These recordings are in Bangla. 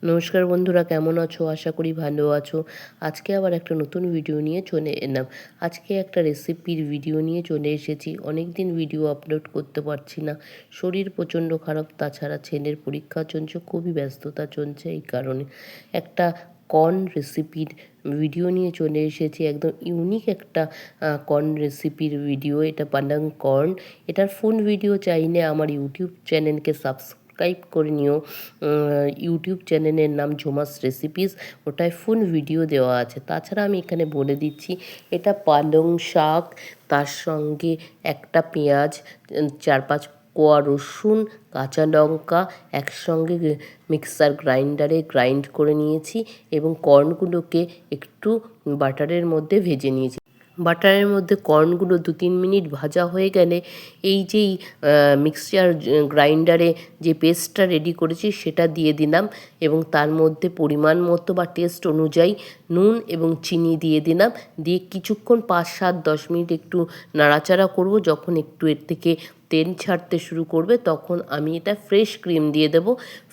নমস্কার বন্ধুরা, কেমন আছো? আশা করি ভালো আছো। আজকে আবার একটা নতুন ভিডিও নিয়ে চলে এলাম। আজকে একটা রেসিপির ভিডিও নিয়ে চলে এসেছি। অনেক দিন ভিডিও আপলোড করতে পারছি না, শরীর প্রচণ্ড খারাপ, তাছাড়া ছেলের পরীক্ষা চলছে, খুবই ব্যস্ততা চলছে। এই কারণে একটা কর্ন রেসিপির ভিডিও নিয়ে চলে এসেছি। একদম ইউনিক একটা কর্ন রেসিপির ভিডিও। এটা পানাং কর্ন। এটার ফুল ভিডিও চাইলে আমার ইউটিউব চ্যানেলকে সাবস্ক্রাইব করে নিও। ইউটিউব চ্যানেলের নাম ঝুমাস রেসিপিস, ওটায় ফুল ভিডিও দেওয়া আছে। তাছাড়া আমি এখানে বলে দিচ্ছি, এটা পালং শাক, তার সঙ্গে একটা পেঁয়াজ, 4-5 কোয়া রসুন, কাঁচা লঙ্কা একসঙ্গে মিক্সার গ্রাইন্ডারে গ্রাইন্ড করে নিয়েছি এবং কর্নগুলোকে একটু বাটারের মধ্যে ভেজে নিয়েছি। বাটারের মধ্যে কর্নগুলো 2-3 মিনিট ভাজা হয়ে গেলে এই যেই মিক্সচার গ্রাইন্ডারে যে পেস্টটা রেডি করেছি সেটা দিয়ে দিলাম এবং তার মধ্যে পরিমাণ মতো বা টেস্ট অনুযায়ী নুন এবং চিনি দিয়ে দিলাম। দিয়ে কিছুক্ষণ 5-7-10 মিনিট একটু নাড়াচাড়া করব। যখন একটু এর থেকে তেল ছাড়তে শুরু করবে তখন আমি এটা ফ্রেশ ক্রিম দিয়ে দেব।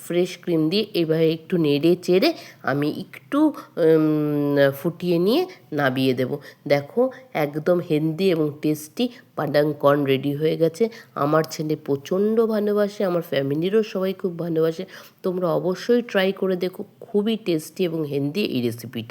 ফ্রেশ ক্রিম দিয়ে এভাবে একটু নেড়ে চেড়ে আমি একটু ফুটিয়ে নিয়ে নামিয়ে দেব। দেখো, একদম হেলদি এবং টেস্টি পানাং কর্ন রেডি হয়ে গেছে। আমার ছেলে প্রচণ্ড ভালোবাসে, আমার ফ্যামিলিরও সবাই খুব ভালোবাসে। তোমরা অবশ্যই ট্রাই করে দেখো, খুবই টেস্টি এবং হেলদি এই রেসিপিটা।